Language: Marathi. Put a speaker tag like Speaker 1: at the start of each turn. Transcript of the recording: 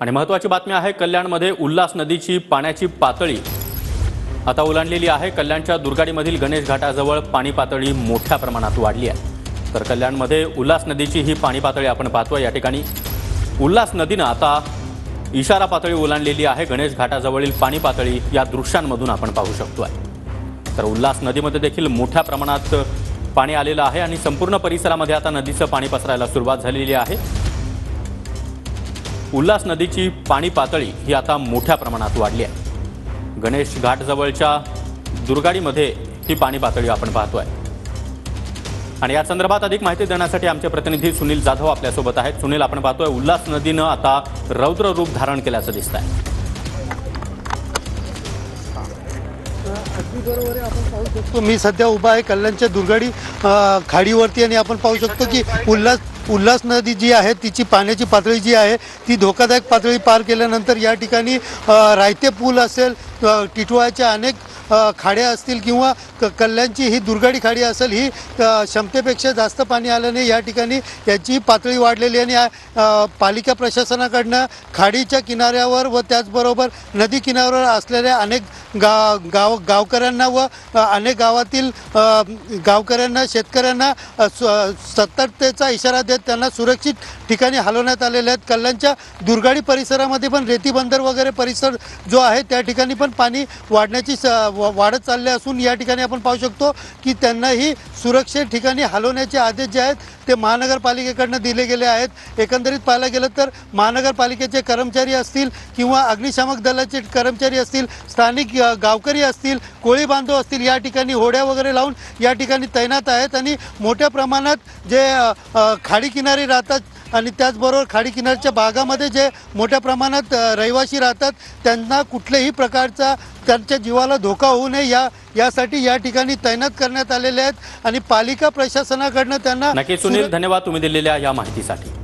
Speaker 1: आणि महत्त्वाची बातमी आहे, कल्याणमध्ये उल्हास नदीची पाण्याची पातळी आता ओलांडलेली आहे। कल्याणच्या दुर्गाडीमधील गणेश घाटाजवळ पाणी पातळी मोठ्या प्रमाणात वाढली आहे। तर कल्याणमध्ये उल्हास नदीची ही पाणी पातळी आपण पाहतोय। या ठिकाणी उल्हास नदीने आता इशारा पातळी ओलांडलेली आहे। गणेश घाटाजवळील पाणी पातळी या दृश्यांमधून आपण पाहू शकतोय। तर उल्हास नदीमध्ये देखील मोठ्या प्रमाणात पाणी आलेलं आहे आणि संपूर्ण परिसरामध्ये आता नदीचं पाणी पसरायला सुरुवात झालेली आहे। उल्हास नदीची पाणी पातळी ही आता मोठ्या प्रमाणात वाढली आहे। गणेश घाट जवळच्या दुर्गाडीमध्ये ही पाणी पातळी आपण पाहतोय आणि या संदर्भात अधिक माहिती देण्यासाठी आमचे प्रतिनिधी सुनील जाधव आपल्या सोबत आहेत। सुनील, आपण पाहतोय उल्हास नदीने आता रौद्र रूप धारण केल्याचं दिसतंय।
Speaker 2: अगदी बरोबर आहे, आपण पाहू शकतो मी सध्या उभा आहे कल्याणच्या दुर्गाडी खाडीवरती आणि आपण पाहू शकतो की उल्हास नदी जी आहे तिची पाण्याची पातळी जी आहे ती धोकादायक पातळी पार केल्यानंतर या ठिकाणी रायते पूल असेल, टिटवाळ्याच्या अनेक खाड्या असतील किंवा कल्याणची ही दुर्गाडी खाडी असेल, ही क्षमतेपेक्षा जास्त पाणी आल्याने या ठिकाणी याची पातळी वाढलेली आणि पालिका प्रशासनाकडनं खाडीच्या किनाऱ्यावर व त्याचबरोबर नदी किनाऱ्यावर असलेल्या अनेक गावकऱ्यांना व अनेक गावातील गावकऱ्यांना, शेतकऱ्यांना सतर्कतेचा इशारा देत त्यांना सुरक्षित ठिकाणी हलवण्यात आलेले आहेत। कल्याणच्या दुर्गाडी परिसरामध्ये पण रेती बंदर वगैरे परिसर जो आहे त्या ठिकाणी पण पाणी वाढण्याची वाढत चालले असून या ठिकाणी आपण पाहू शकतो की त्यांनाही सुरक्षित ठिकाणी हलवण्याचे आदेश जे आहेत ते महानगरपालिकेकडनं दिले गेले आहेत। एकंदरीत पाहायला गेलं तर महानगरपालिकेचे कर्मचारी असतील किंवा अग्निशामक दलाचे कर्मचारी असतील, स्थानिक गावकरी असतील, कोळी बांधव असतील, या ठिकाणी होड्या वगैरे लावून या ठिकाणी तैनात आहेत आणि मोठ्या प्रमाणात जे खाडी किनारी राहतात आणि त्याचबरोबर खाडी किनारच्या भागामध्ये जे मोठ्या प्रमाणात रहिवासी राहतात त्यांना कुठल्याही प्रकारचा त्यांच्या जीवाला धोका होऊ नये यासाठी या ठिकाणी तैनात करण्यात आलेले आहेत आणि पालिका प्रशासनाकडनं त्यांना
Speaker 1: नक्की सुनील, धन्यवाद तुम्ही दिलेल्या या माहितीसाठी।